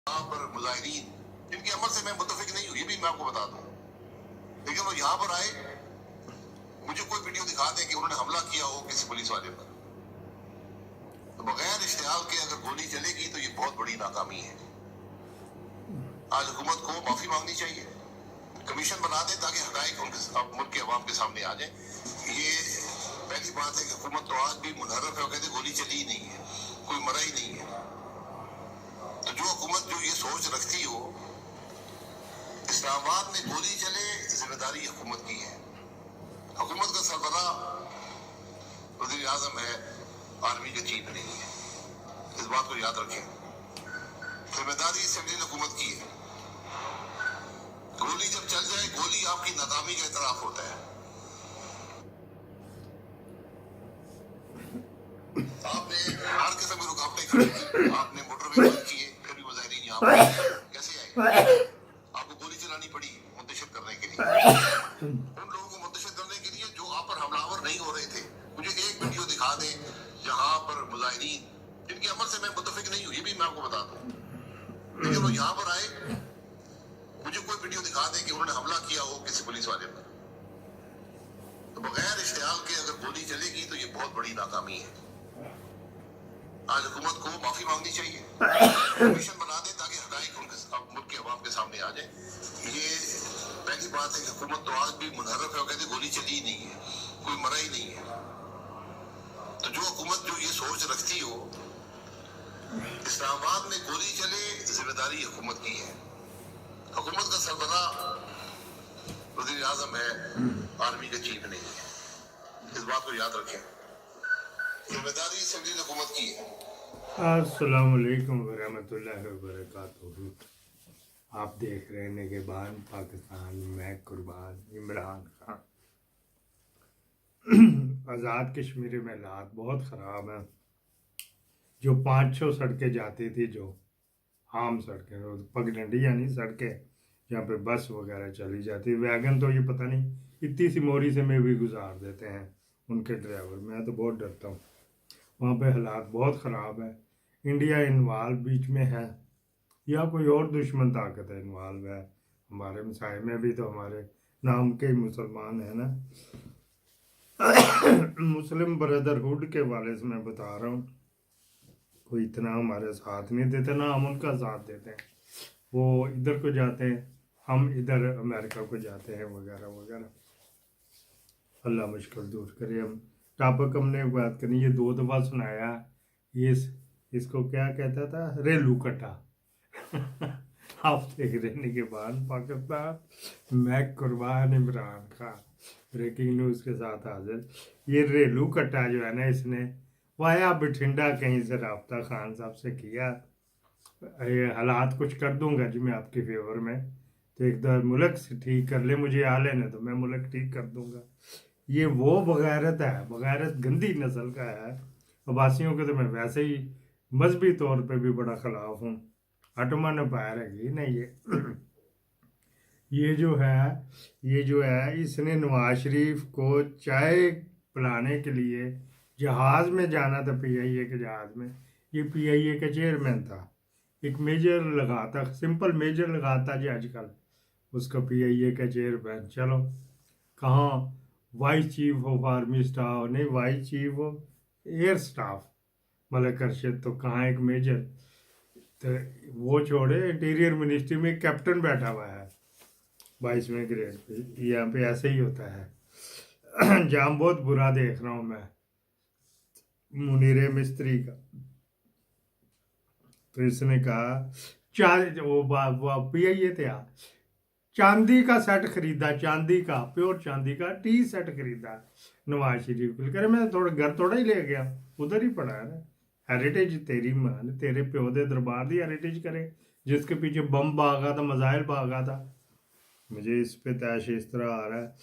यहाँ पर मुजाहिरीन जिनके अमल से मैं मुतफिक नहीं हूँ, ये भी मैं आपको बता दूँ, लेकिन वो यहाँ पर आए, मुझे कोई वीडियो दिखा दे कि उन्होंने हमला किया हो किसी पुलिस वाले पर, तो बगैर इश्तिहाल के अगर गोली चलेगी तो ये बहुत बड़ी नाकामी है। आज हुकूमत को माफी मांगनी चाहिए, कमीशन बना दे ताकि हकाइक उनके मुल्क के अवाम के सामने आ जाए। ये पहली बात है कि हुकूमत तो आज भी मुनहरफ है, कहते गोली चली ही नहीं है, कोई मरा ही नहीं है। तो जो हुकूमत जो ये सोच रखती हो इस्लामाबाद में गोली चले, जिम्मेदारी हुकूमत की है। हुकूमत का सरबराह वज़ीर आज़म है, आर्मी का चीफ नहीं है, इस बात को याद रखें। जिम्मेदारी सिविलियन हुकूमत की है। गोली जब चल जाए, गोली आपकी नाकामी का इतराफ होता है। आपने हर किस्म की रुकावटें खड़ी की, आपने मोटरवे बंद किए, फिर भी मुजाहिरीन यहाँ पर कैसे आए? आपको गोली चलानी पड़ी मुंतशिर करने के लिए, उन लोगों को मुंतशिर करने के लिए जो आप पर हमलावर नहीं हो रहे थे। मुझे एक वीडियो दिखा दें जहाँ पर मुजाहिरीन जिनके अमल से मैं मुतफिक नहीं हूँ, ये भी मैं आपको बता दूँ, लेकिन वो यहाँ पर आए, मुझे कोई वीडियो दिखा दे कि उन्होंने हमला किया हो किसी पुलिस वाले पर, तो बगैर इश्तिहाल के अगर गोली चलेगी तो ये बहुत बड़ी नाकामी है। आज हुकूमत को माफी मांगनी चाहिए, कमीशन बना दे ताकि हकाइक उनके मुल्क के अवाम के सामने आ जाए। ये पहली बात है कि हुकूमत तो आज भी मुनहरफ है, कहते गोली चली ही नहीं है, कोई मरा ही नहीं है। तो जो हुकूमत जो ये सोच रखती हो इस्लामाबाद में गोली चले, जिम्मेदारी हुकूमत की है। हुकूमत का सरबराह वज़ीर आज़म है, आर्मी का चीफ नहीं है, इस बात को याद रखें। जिम्मेदारी सिविलियन हुकूमत की है। अस्सलाम वालेकुम वरहमतुल्लाहि वबरकातुहू। आप देख रहे हैं निगहबान पाकिस्तान, मैं कुर्बान इमरान खान। आज़ाद कश्मीर में हालात बहुत ख़राब हैं। जो 500 सड़कें जाती थी, जो आम सड़कें, पगडंडी यानी सड़कें जहाँ पे बस वगैरह चली जाती, वैगन तो ये पता नहीं इतनी सी मोरी से में भी गुजार देते हैं उनके ड्राइवर। मैं तो बहुत डरता हूँ। वहाँ पे हालात बहुत ख़राब है। इंडिया इन्वॉल्व बीच में है या कोई और दुश्मन ताकत है इन्वॉल्व है? हमारे मसाए में भी तो हमारे नाम के ही मुसलमान हैं ना। मुस्लिम ब्रदरहुड के वाले से मैं बता रहा हूँ, कोई इतना हमारे साथ नहीं देते ना हम उनका साथ देते हैं। वो इधर को जाते हैं, हम इधर अमेरिका को जाते हैं वगैरह वगैरह। अल्लाह मुश्किल दूर करे। हम टॉपिक हमने बात करनी, ये 2 दफ़ा सुनाया। ये इसको क्या कहता था? रेलू कटा। आप देख रहे निगहबान पाकिस्तान, मैं कुर्बान इमरान खान, ब्रेकिंग न्यूज़ के साथ हाजिर। ये रेलू कटा जो है ना, इसने वाया बठिंडा कहीं से रब्ता खान साहब से किया, ये हालात कुछ कर दूंगा जी मैं आपके फेवर में, तो एक दो मुल्क से ठीक कर ले, मुझे आ लेने तो मैं मुल्क ठीक कर दूंगा। ये वो बगैरत है, बगैरत गंदी नस्ल का है। अब्बासियों के तो मैं वैसे ही मजहबी तौर पे भी बड़ा खिलाफ हूँ। हटमा न पाया रहेगी नहीं ये जो है इसने नवाज शरीफ को चाय पिलाने के लिए जहाज़ में जाना था, PIA के जहाज़ में। ये PIA का चेयरमैन था, एक मेजर लगाता, सिंपल मेजर लगाता जी आजकल, उसका PIA का चेयरमैन। चलो कहाँ vice chief of army staff, नहीं vice chief of air staff Malik Arshad, तो कहाँ एक मेजर। तो वो छोड़े, इंटीरियर मिनिस्ट्री में कैप्टन बैठा हुआ है 22वें ग्रेड पे। यहाँ पे ऐसे ही होता है। जाम बहुत बुरा देख रहा हूँ मैं मुनीर मिस्त्री का। तो इसने कहा वो PIA थे, चांदी का सेट खरीदा, चांदी का, प्योर चांदी का टी सेट खरीदा नवाज शरीफ के लिए। करे मैं थोड़ा घर थोड़ा ही ले गया, उधर ही पड़ा है ना। हेरिटेज तेरी मान, तेरे प्यो दे दरबार दी हेरिटेज करे, जिसके पीछे बम भागा था, मजाइल भागा था। मुझे इस पे तैश इस तरह आ रहा है।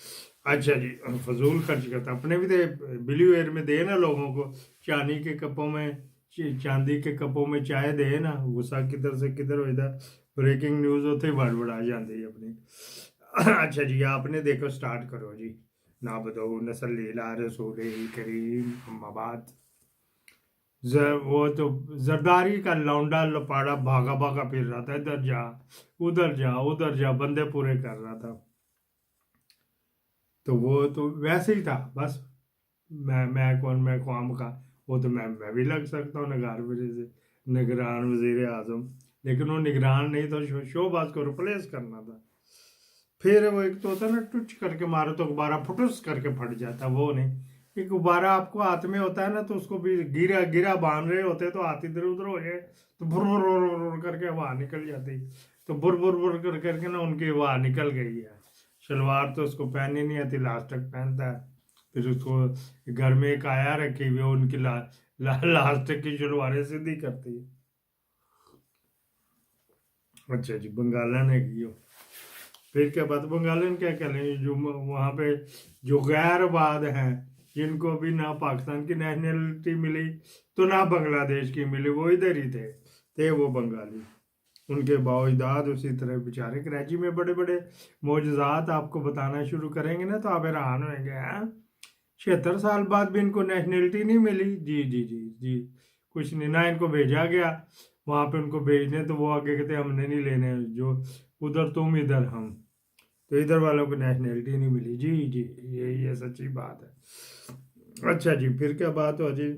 अच्छा जी, फजूल खर्च करता, अपने भी तो ब्लू एयर में दे ना लोगों को, चांदी के कपों में, चांदी के कपों में चाय दे ना। गुस्सा किधर से किधर हो इधर, ब्रेकिंग न्यूज़ होते ही बड़बड़ा जाती है अपनी। अच्छा जी, आपने देखो, स्टार्ट करो जी। ना बदो नसल लीला रसूल करीम अम्मा बाद। वो तो जरदारी का लौंडा लपाड़ा भागा भागा फिर रहा था, इधर जा उधर जा उधर जा, बंदे पूरे कर रहा था। तो वो तो वैसे ही था बस। मैं कौन, मैं कौम का, वो तो मैं भी लग सकता हूँ नगार वजह से, निगरान वजीर आजम। लेकिन वो निगरान नहीं तो शोबाज को रिप्लेस करना था। फिर वो एक तो होता है ना, टुच करके मारो तो गुब्बारा फुटुस करके फट जाता, वो नहीं। एक गुब्बारा आपको हाथ में होता है ना, तो उसको भी गिरा गिरा बांध रहे होते तो हाथ इधर उधर हो जाए तो बुर बुर बुर बुर बुर करके हवा निकल जाती। तो बुर बुर बुर कर करके ना उनकी हवा निकल गई है। शलवार तो उसको पहननी नहीं आती, लास्टक पहनता है। फिर उसको घर में एक आया रखी हुई है, उनकी लास्टक की शलवारें सीधी करती है। अच्छा जी, बंगालन है की हो। फिर क्या बात, बंगालन क्या कह लेंगे, जो वहाँ पे जो गैरवाद हैं, जिनको भी ना पाकिस्तान की नेशनलिटी मिली तो ना बांग्लादेश की मिली, वो इधर ही थे वो बंगाली। उनके बाओजदाद उसी तरह बेचारे कराची में बड़े बड़े मौजूदात आपको बताना शुरू करेंगे ना तो आप हैरान होंगे। हैं, 76 साल बाद भी इनको नेशनलिटी नहीं मिली? जी जी जी जी, कुछ नहीं ना, इनको भेजा गया वहाँ पे, उनको भेजने तो वो आगे कहते हमने नहीं लेने, जो उधर तुम इधर हम, तो इधर वालों को नेशनलिटी नहीं मिली। जी जी, ये सच्ची बात है। अच्छा जी, फिर क्या बात हो जी,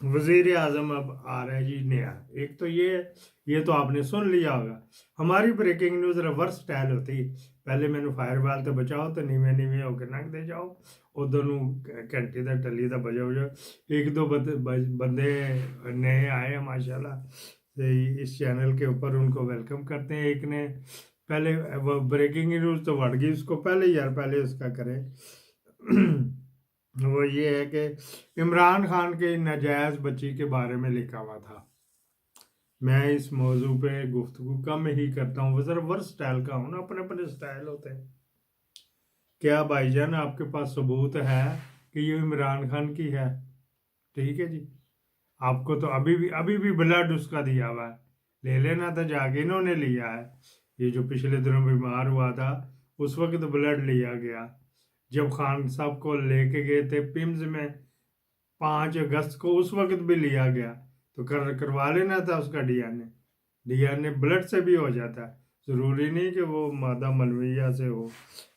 वजीर आजम अब आ रहा है जी नया। एक तो ये तो आपने सुन लिया होगा। हमारी ब्रेकिंग न्यूज़ रिवर्स स्टाइल होती, पहले मैंने फायरवाल तो बचाओ तो नीवे नीवे होकर नंग दे जाओ, उधर घंटी दा टली दा बजाओ जो। एक दो बंदे नए आए माशाल्लाह, तो इस चैनल के ऊपर उनको वेलकम करते हैं। एक ने पहले वो ब्रेकिंग न्यूज़ तो बढ़ गई उसको, पहले यार पहले उसका करें। वो ये है कि इमरान खान के नाजायज़ बच्ची के बारे में लिखा हुआ था। मैं इस मौजू पे गुफ्तगू कम ही करता हूँ, ज़रा वर्स स्टाइल का हूँ ना, अपने अपने स्टाइल होते हैं। क्या भाईजान आपके पास सबूत है कि ये इमरान खान की है? ठीक है जी, आपको तो अभी भी ब्लड उसका दिया हुआ है, ले लेना था जाके, इन्होंने लिया है। ये जो पिछले दिनों बीमार हुआ था उस वक्त ब्लड लिया गया, जब खान साहब को लेके गए थे पिम्स में 5 अगस्त को, उस वक्त भी लिया गया। तो करवा लेना था उसका डीएनए ब्लड से भी हो जाता है, ज़रूरी नहीं कि वो मादा मलविया से हो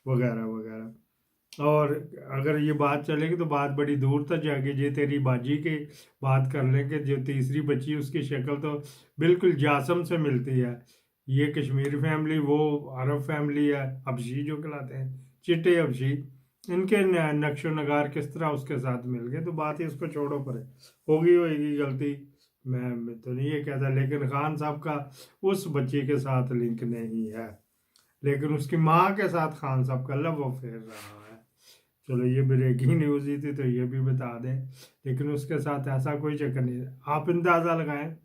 वगैरह वगैरह। और अगर ये बात चलेगी तो बात बड़ी दूर तक जाएगी जी। तेरी बाजी की बात कर लेंगे, जो तीसरी बच्ची उसकी शक्ल तो बिल्कुल जासम से मिलती है। ये कश्मीर फैमिली, वो अरब फैमिली है, हबशी जो कहलाते हैं, चिट्टे हबशी, इनके नक्शो नगार किस तरह उसके साथ मिल गए। तो बात ही उसको छोड़ो परे, होगी गलती, मैं तो नहीं ये कहता, लेकिन खान साहब का उस बच्ची के साथ लिंक नहीं है, लेकिन उसकी माँ के साथ खान साहब का लव अफेयर रहा है। चलो ये ब्रेकिंग न्यूज़ ही थी तो ये भी बता दें, लेकिन उसके साथ ऐसा कोई चक्कर नहीं है। आप अंदाज़ा लगाएं,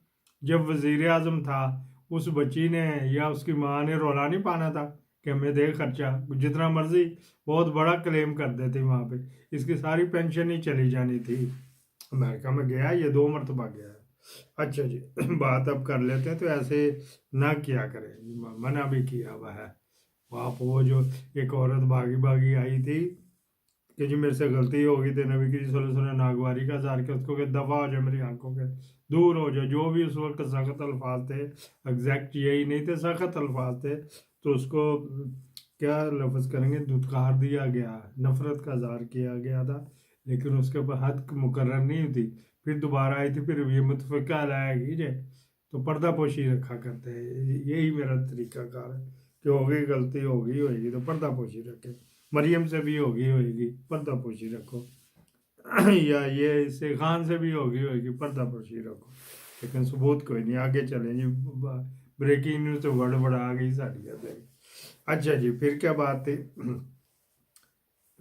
जब वजीर आजम था उस बच्ची ने या उसकी माँ ने रौला नहीं पाना था कि हमें दे खर्चा, जितना मर्जी बहुत बड़ा क्लेम कर देते वहाँ पे, इसकी सारी पेंशन ही चली जानी थी। अमेरिका में गया, ये 2 मरतबा गया है। अच्छा जी, बात अब कर लेते हैं, तो ऐसे ना किया करें, मना भी किया हुआ है। आप वो जो एक औरत भागी भागी आई थी कि जी मेरे से गलती हो गई थी, नबी की सल्लल्लाहु नागवारी का जार के उसको कि दफ़ा हो जाए मेरी आंखों के, दूर हो जाए, जो भी उस वक्त सख्त अल्फाज थे, एग्जैक्ट यही नहीं थे, सख्त अल्फाज थे, तो उसको क्या लफ्ज़ करेंगे, धुतकार दिया गया, नफ़रत का जार किया गया था, लेकिन उसके ऊपर हद मुकर्रर नहीं हुई। फिर दोबारा आई थी, फिर ये मुतफ़िका लाया कीजिए, तो पर्दा पोशी रखा करते हैं। यही मेरा तरीक़ाकार है कि हो गई गलती, होगी तो पर्दा पोशी रखें। मरियम से भी होगी पर्दा पोशी रखो, या ये इससे खान से भी होगी पर्दा पोशी रखो, लेकिन सबूत कोई नहीं। आगे चलें जी, ब्रेकिंग न्यूज़ तो गड़बड़ आ गई साड़ी। अच्छा जी, फिर क्या बात थी,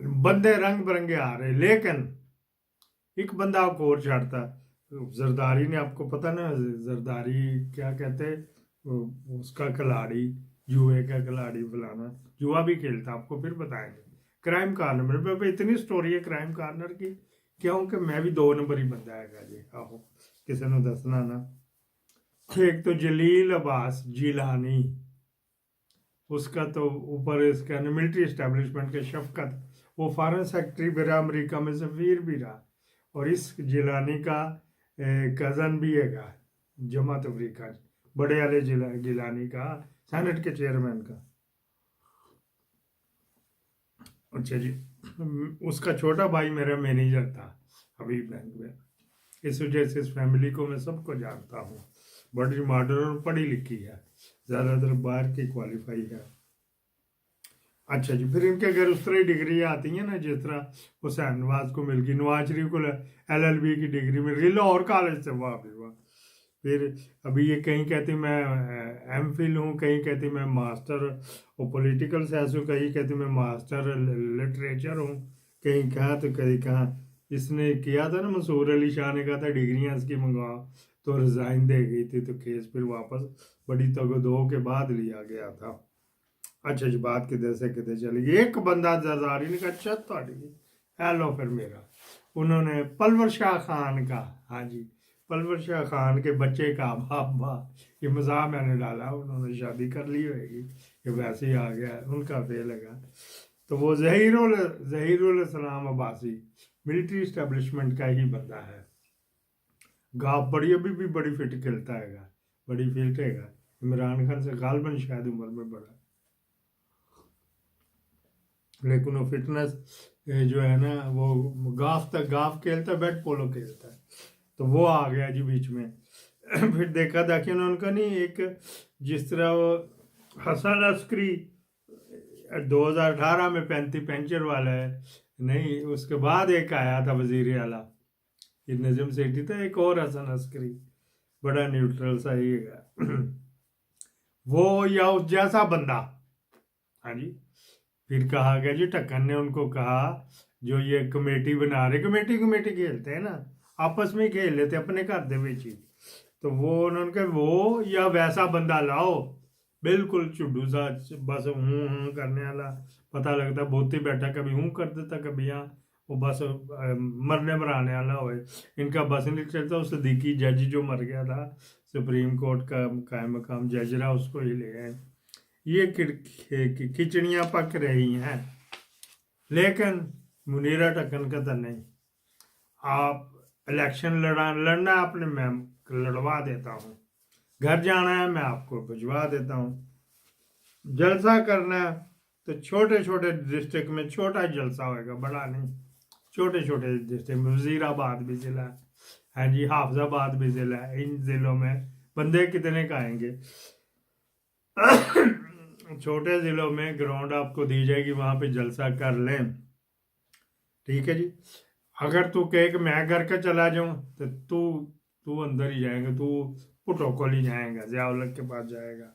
बंदे रंग बिरंगे आ रहे, लेकिन एक बंदा को और छाड़ता, जरदारी ने, आपको पता ना जरदारी क्या कहते, उसका खिलाड़ी, जुए का खिलाड़ी फलाना, जुआ भी खेलता, आपको फिर बताएंगे। क्राइम कार्नर मेरे पे इतनी स्टोरी है क्राइम कार्नर की, क्यों कि मैं भी 2 नंबर ही बंदा है जी। आहो, किसी ने दसना ना। एक तो जलील अब्बास जिलानी, उसका तो ऊपर इसका मिलिट्री इस्टेब्लिशमेंट के शफकत, वो फॉरेन सेक्रेटरी भी रहा, अमेरिका में सफीर भी रहा, और इस जिलानी का कज़न भी हैगा जमात अफ्रीका बड़े वाले गिलानी का सेनेट के चेयरमैन का। अच्छा जी, उसका छोटा भाई मेरा मैनेजर था अभी बैंक में, इस वजह से इस फैमिली को मैं सबको जानता हूँ। बड़ी मॉडर्न और पढ़ी लिखी है, ज़्यादातर बाहर की क्वालिफाई है। अच्छा जी, फिर इनके घर उस तरह ही डिग्री आती हैं ना जिस तरह हुसैन नवाज को मिल गई, नवाज शरीफ को LLB की डिग्री मिल गई लाहौर कॉलेज से, वाह भी वाह। फिर अभी ये कहीं कहती मैं MPhil हूँ, कहीं कहती मैं मास्टर और पॉलिटिकल साइंस हूँ, कहीं कहती मैं मास्टर लिटरेचर हूँ, कहीं कहाँ तो कहीं कहाँ। इसने किया था ना, मसूर अली शाह ने कहा था डिग्रियाँ इसकी मंगवाओ, तो रिज़ाइन दे गई थी, तो केस फिर वापस बड़ी तगदो के बाद लिया गया था। अच्छा जी, बात किधर से किधर चली गई। एक बंदा जरदारी ने कहा अच्छा थोड़ी हेलो, फिर मेरा उन्होंने पलवर शाह खान का, हाँ जी, पलवर शाह खान के बच्चे का बाबा, ये मज़ाक मैंने डाला, उन्होंने शादी कर ली होगी, ये वैसे ही आ गया, उनका फेल लगा। तो वो ज़हीरुल इस्लाम अब्बासी मिलिट्री इस्टेब्लिशमेंट का ही बंदा है। गाफ बड़ी अभी भी बड़ी फिट खेलता है, बड़ी फिट है। इमरान खान से गालबन शायद उम्र में बड़ा, लेकिन वो फिटनेस जो है ना, वो गाफ खेलता है, बैट पोलो खेलता है, तो वो आ गया जी बीच में। फिर देखा कि उनका नहीं, एक जिस तरह वो हसन अस्करी 2018 में 35 पेंचर वाला है नहीं, उसके बाद एक आया था वजीर आला, ये नजम सेठी था, एक और हसन अस्करी बड़ा न्यूट्रल सा ही है वो, या उस जैसा बंदा। हाँ जी, फिर कहा गया जी, ढक्कन ने उनको कहा जो ये कमेटी बना रहे, कमेटी खेलते हैं ना, आपस में खेल लेते अपने घर दे विच ही, तो वो उन्होंने कहा वो या वैसा बंदा लाओ, बिल्कुल चुड्डू सा, बस हूँ करने वाला, पता लगता बहुत ही बैठा, कभी हूँ कर देता कभी यहाँ, वो बस मरने मराने वाला हो। इनका बस नहीं चलता। उस सदीकी जज जो मर गया था सुप्रीम कोर्ट का कायम मकाम जज रहा, उसको ही ले आए। ये खिचड़ियाँ पक रही हैं, लेकिन मुनीरा ढक्कन का तो नहीं। आप इलेक्शन लड़ना आपने, मैं लड़वा देता हूँ, घर जाना है मैं आपको भिजवा देता हूँ, जलसा करना है तो छोटे छोटे डिस्ट्रिक्ट में छोटा जलसा होएगा, बड़ा नहीं, छोटे छोटे डिस्ट्रिक्ट में। वजीराबाद भी ज़िला है, हाँ जी, हाफजाबाद भी ज़िला है, इन ज़िलों में बंदे कितने का आएंगे। छोटे ज़िलों में ग्राउंड आपको दी जाएगी, वहाँ पे जलसा कर लें, ठीक है जी। अगर तू कहे कि मैं घर का चला जाऊँ, तो तू अंदर ही जाएगा, तू प्रोटोकॉल ही जाएगा, ज़ियाउल के पास जाएगा।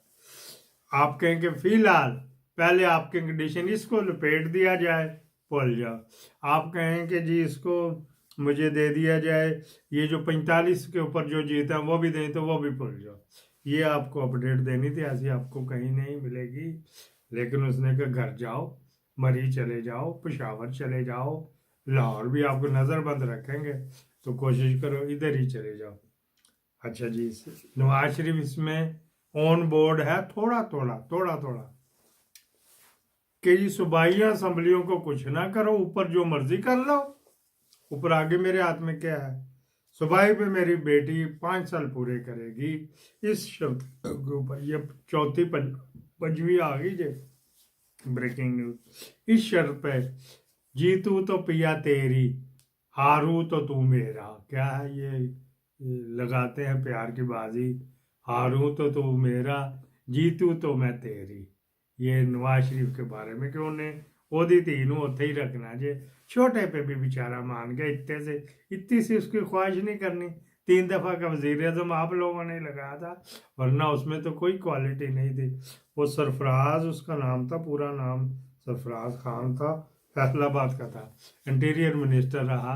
आप कहें कि फिलहाल पहले आपके कंडीशन इसको लपेट दिया जाए, भूल जाओ। आप कहें कि जी इसको मुझे दे दिया जाए, ये जो 45 के ऊपर जो जीता है वो भी दें, तो वो भी भूल जाओ। ये आपको अपडेट देनी थी, ऐसी आपको कहीं नहीं मिलेगी। लेकिन उसने कहा घर जाओ, मरी चले जाओ, पेशावर चले जाओ, लाहौर भी आपको नज़रबंद रखेंगे, तो कोशिश करो इधर ही चले जाओ। अच्छा जी, नवाज शरीफ इसमें ऑन बोर्ड है, थोड़ा थोड़ा कि जी सूबाई असम्बलियों को कुछ ना करो, ऊपर जो मर्जी कर लो, ऊपर आगे मेरे हाथ में क्या है। सूबाई पे मेरी बेटी 5 साल पूरे करेगी, इस शब्द के ऊपर, ये चौथी पंजवीं आ गई जे ब्रेकिंग न्यूज। इस शर्त पे जीतू तो पिया तेरी, हारू तो तू मेरा, क्या है ये लगाते हैं प्यार की बाजी, हारू तो तू मेरा, जीतू तो मैं तेरी। ये नवाज शरीफ के बारे में कि उन्हें ओदी तीन उत्थे ही रखना जे, छोटे पे भी बेचारा मान गया, इतनी सी उसकी ख्वाहिश नहीं करनी। 3 दफ़ा का वज़ीर आज़म आप लोगों ने लगाया था, वरना उसमें तो कोई क्वालिटी नहीं थी। वो सरफराज उसका नाम था, पूरा नाम सरफराज खान था, फैसलाबाद का था, इंटीरियर मिनिस्टर रहा।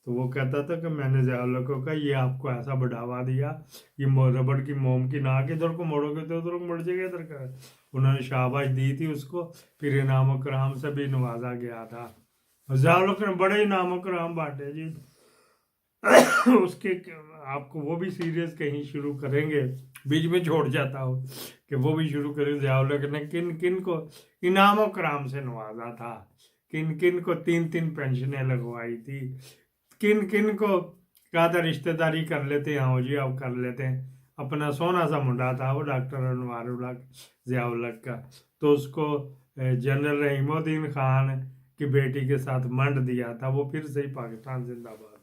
तो वो कहता था कि मैंने ज़ियाउल को कहा ये आपको ऐसा बढ़ावा दिया, ये रबड़ की मोम की नाक इधर को मोड़ोगे तो उधर को मुड़ जाएगा इधर का। उन्होंने शाबाश दी थी उसको, फिर इनाम कराम से भी नवाजा गया था। ज़ियाउल ने बड़े इनाम कराम बांटे जी। उसके आपको वो भी सीरीज कहीं शुरू करेंगे, बीच में छोड़ जाता हो कि वो भी शुरू करें। ज़ियाउल ने किन किन को इनाम कराम से नवाजा था, किन किन को 3-3 पेंशनें लगवाई थी, किन किन को कहा था रिश्तेदारी कर लेते हैं, हाँ जी अब कर लेते हैं। अपना सोना सा मुंडा था वो डॉक्टर अनवार उल हक ज़ियाउल हक का, तो उसको जनरल रहीमुद्दीन खान की बेटी के साथ मंड दिया था। वो फिर से ही पाकिस्तान जिंदाबाद।